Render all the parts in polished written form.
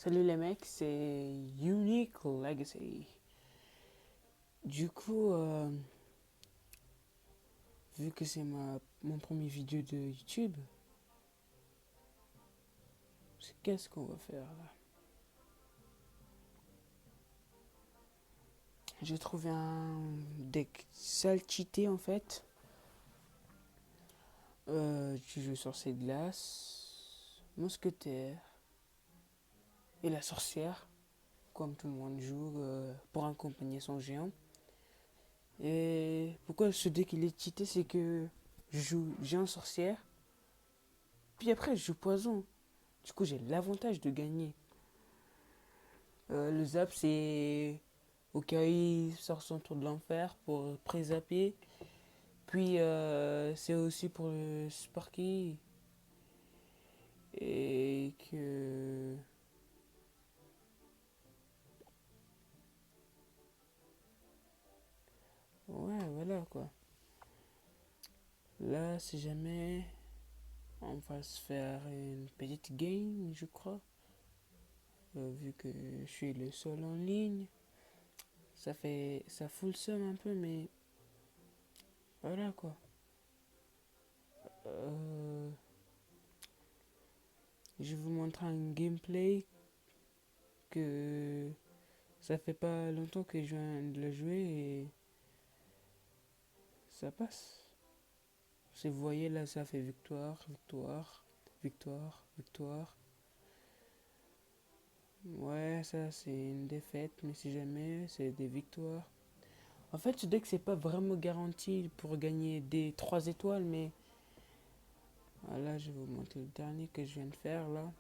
Salut les mecs, c'est Unique Legacy. Du coup, vu que c'est mon premier vidéo de YouTube, qu'est-ce qu'on va faire là? J'ai trouvé un deck sale cheaté en fait. Tu joues sur ces glaces, mousquetaire et la sorcière, comme tout le monde joue pour accompagner son géant. Et pourquoi ce deck il est cheaté, c'est que je joue géant sorcière, puis après je joue poison. Du coup, j'ai l'avantage de gagner. Le zap, c'est au cas où il sort son tour de l'enfer pour pré-zapper. Puis, c'est aussi pour le Sparky. Et que. Ouais, voilà quoi. Là, si jamais on va se faire une petite game, je crois. Vu que je suis le seul en ligne. Ça fout le seum un peu, mais voilà quoi. Euh, je vais vous montrer un gameplay que ça fait pas longtemps que je viens de le jouer et ça passe. Si vous voyez là, ça fait victoire, victoire, victoire, victoire. Ouais, ça c'est une défaite, mais si jamais c'est des victoires. En fait, ce deck c'est pas vraiment garanti pour gagner des 3 étoiles, mais voilà, je vais vous montrer le dernier que je viens de faire là.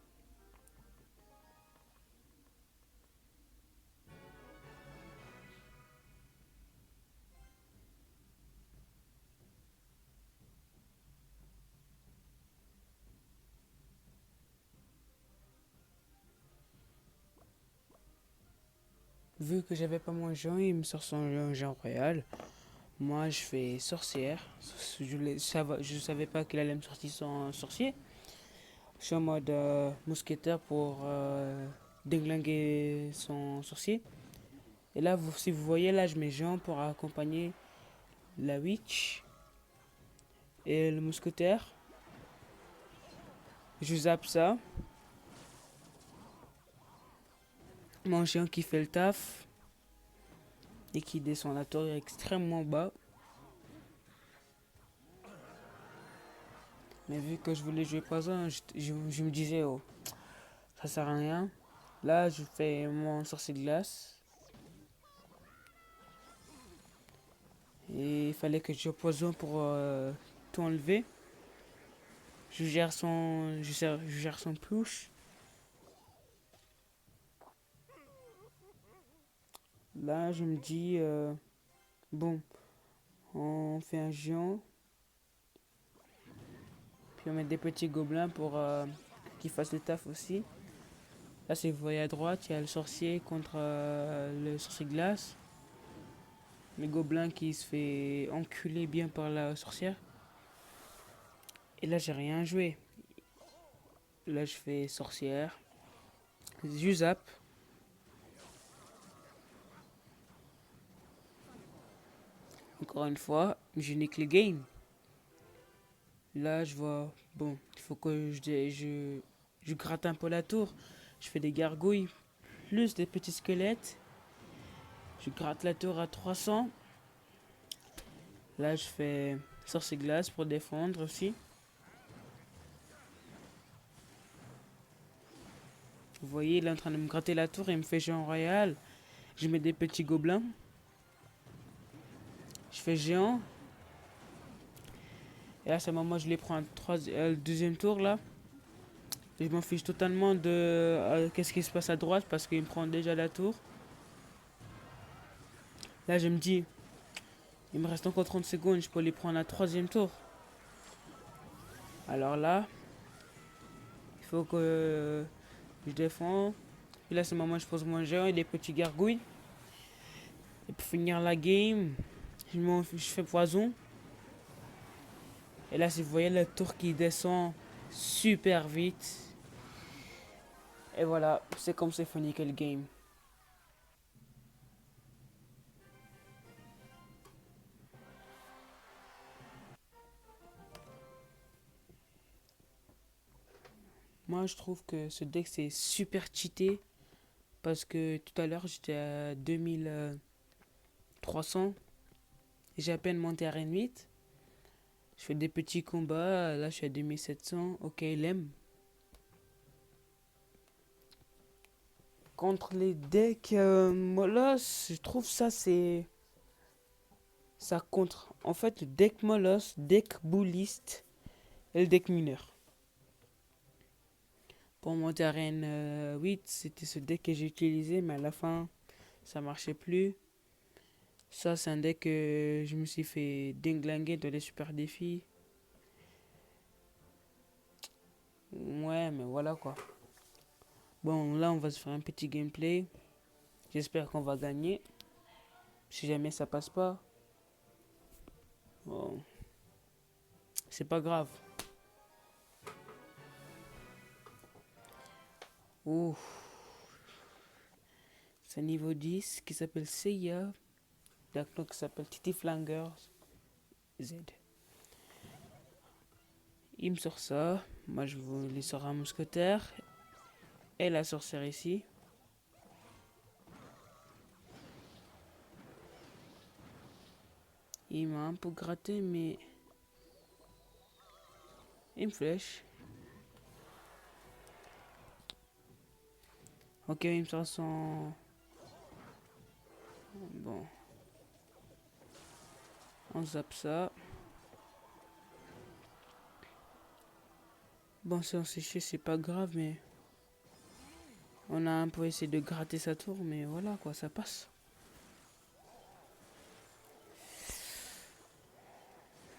Vu que j'avais pas mon géant, il me sort son géant royal. Moi, je fais sorcière. Je savais pas qu'il allait me sortir son sorcier. Je suis en mode mousquetaire pour déglinguer son sorcier. Et là, si vous voyez, là, je mets Jean pour accompagner la witch et le mousquetaire. Je zappe ça. Mon géant qui fait le taf et qui descend la tour extrêmement bas. Mais vu que je voulais jouer poison, je me disais, oh, ça sert à rien. Là, je fais mon sorcier de glace. Et il fallait que je joue poison pour tout enlever. Je gère son plouche. Là, je me dis, bon, on fait un géant, puis on met des petits gobelins pour qu'ils fassent le taf aussi. Là, c'est vous voyez à droite, il y a le sorcier contre le sorcier glace. Le gobelin qui se fait enculer bien par la sorcière. Et là, j'ai rien joué. Là, je fais sorcière. Je zappe. Encore une fois, je nique le game. Là, je vois, bon, il faut que je gratte un peu la tour. Je fais des gargouilles, plus des petits squelettes. Je gratte la tour à 300. Là, je fais sorcier glace pour défendre aussi. Vous voyez, il est en train de me gratter la tour et il me fait géant royal. Je mets des petits gobelins. Je fais géant. Et à ce moment, je les prends le deuxième tour là. Et je m'en fiche totalement de qu'est-ce qui se passe à droite parce qu'il me prend déjà la tour. Là, je me dis, il me reste encore 30 secondes, je peux les prendre à troisième tour. Alors là, il faut que je défends. Puis là, à ce moment, je pose mon géant et des petits gargouilles. Et pour finir la game, je fais poison. Et là, si vous voyez la tour qui descend super vite. Et voilà, c'est comme c'est fini que le game. Moi, je trouve que ce deck, c'est super cheaté. Parce que tout à l'heure, j'étais à 2300. J'ai à peine monté à Reine 8. Je fais des petits combats. Là, je suis à 2700. Ok, il aime. Contre les decks Molos, je trouve ça, c'est. Ça contre. En fait, le deck Molos, deck Bullist et le deck mineur. Pour monter à Reine 8, c'était ce deck que j'ai utilisé, mais à la fin, ça marchait plus. Ça, c'est un deck que je me suis fait dinglinguer dans les super défis. Ouais, mais voilà quoi. Bon, là, on va se faire un petit gameplay. J'espère qu'on va gagner. Si jamais ça passe pas, bon, c'est pas grave. Ouh, c'est un niveau 10 qui s'appelle Seiya. D'accord, qui s'appelle Titi Flangers Z. Il me sort ça. Moi, je vous lui sors un mousquetaire. Et la sorcière ici. Il m'a un peu gratté, mais il me flèche. Ok, il me sort son. Bon, on zappe ça. Bon, si on s'est chié, c'est pas grave, mais on a un peu essayé de gratter sa tour, mais voilà quoi, ça passe.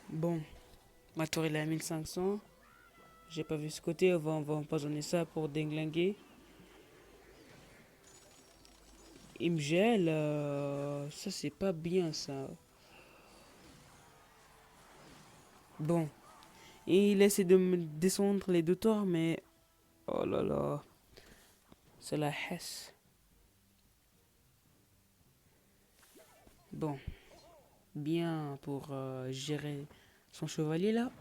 Bon, ma tour elle est à 1500. J'ai pas vu ce côté, on va empoisonner ça pour déglinguer. Il me gèle, ça c'est pas bien ça. Bon, et il essaie de me descendre les deux tours, mais oh là là, c'est la hesse. Bon, bien pour gérer son chevalier là.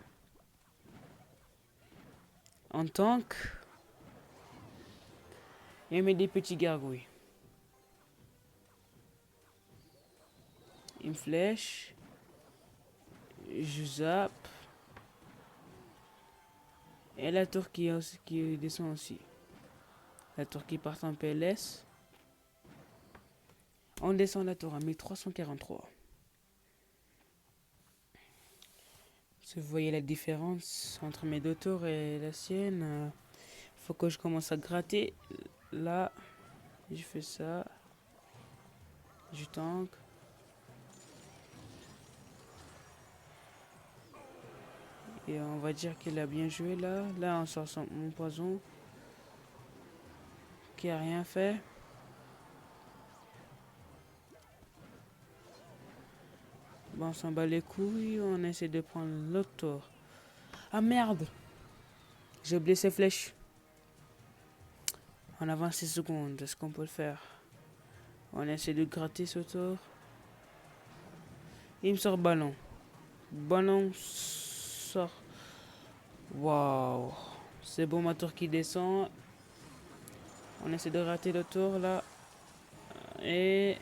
En tank, il met des petits gargouilles. Il me flèche, je zappe. Et la tour qui descend aussi. La tour qui part en PLS. On descend la tour à 1343. Si vous voyez la différence entre mes deux tours et la sienne, faut que je commence à gratter. Là, je fais ça. Je tank. Et on va dire qu'il a bien joué là. Là, on sort mon poison. Qui a rien fait. Bon, on s'en bat les couilles. On essaie de prendre l'autre tour. Ah merde! J'ai oublié ses flèches. On avance 6 secondes. Est-ce qu'on peut le faire? On essaie de gratter ce tour. Il me sort ballon. Ballon sort. Waouh. C'est bon, ma tour qui descend. On essaie de rater le tour là. Et.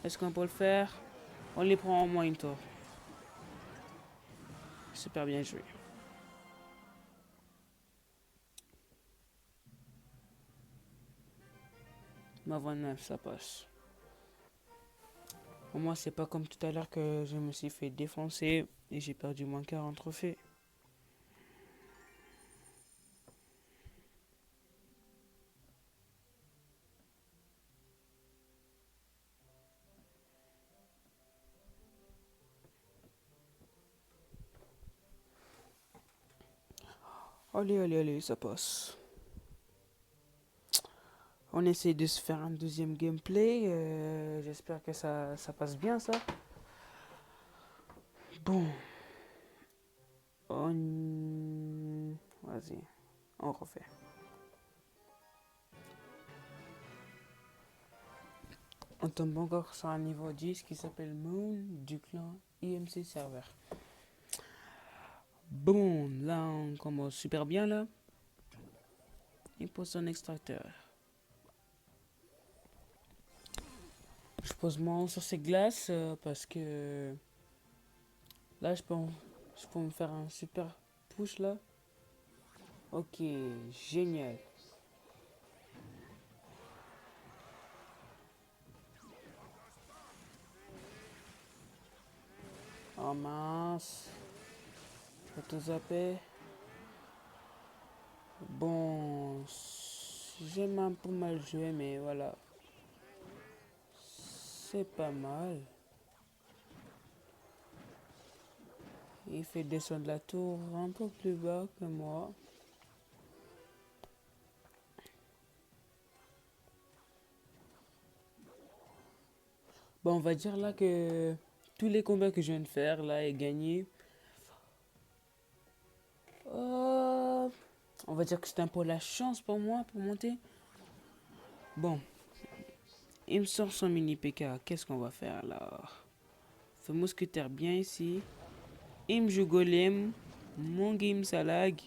Est-ce qu'on peut le faire? On les prend en moins une tour. Super bien joué. Ma 29, ça passe. Au moins, c'est pas comme tout à l'heure que je me suis fait défoncer et j'ai perdu mon cœur en trophée. Allez, allez, allez, ça passe. On essaie de se faire un deuxième gameplay. J'espère que ça passe bien, ça. Bon. Vas-y, on refait. On tombe encore sur un niveau 10 qui s'appelle Moon du clan IMC Server. Bon, là on commence super bien là. Il pose son extracteur. Je pose mon sur ces glaces parce que là je peux me faire un super push là. Ok, génial. Oh mince, je vais tout zapper. Bon, j'aime un peu mal jouer, mais voilà, c'est pas mal. Il fait descendre la tour un peu plus bas que moi. Bon, on va dire là que tous les combats que je viens de faire là est gagné. Euh, on va dire que c'est un peu la chance pour moi pour monter. Bon, il me sort son mini PK. Qu'est-ce qu'on va faire là? Ce mousquetaire bien ici. Il me joue golem. Mon game ça lag.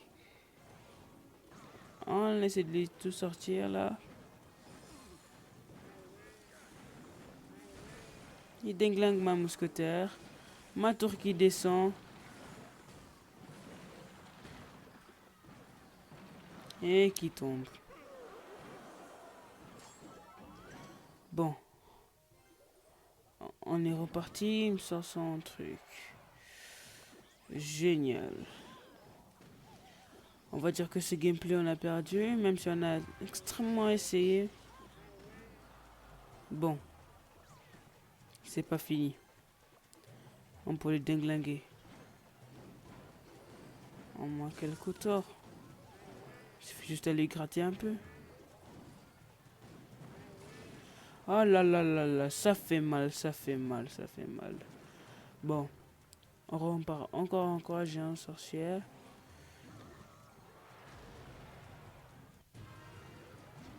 On essaie de les tout sortir là. Il déglingue ma mousquetaire. Ma tour qui descend. Et qui tombe. Bon. On est reparti. Il me sort son truc. Génial. On va dire que ce gameplay on a perdu. Même si on a extrêmement essayé. Bon. C'est pas fini. On peut le déglinguer. Au moins quelques torts. Il suffit juste d'aller gratter un peu. Oh là là là là, ça fait mal, ça fait mal, ça fait mal. Bon, on repart encore encourager un sorcière.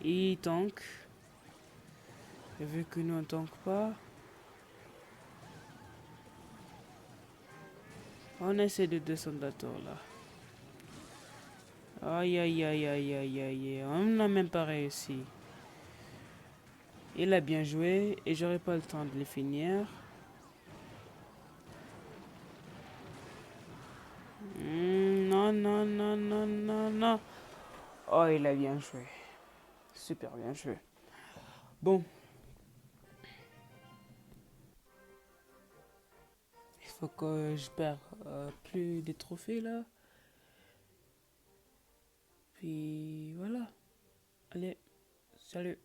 Il tank. Et vu que nous on tank pas, on essaie de descendre la tour là. Aïe aïe aïe aïe aïe aïe, on n'a même pas réussi. Il a bien joué et j'aurais pas le temps de les finir. Non, non, non, non, non, non. Oh, il a bien joué. Super bien joué. Bon. Il faut que je perds plus des trophées là. Puis voilà. Allez, salut.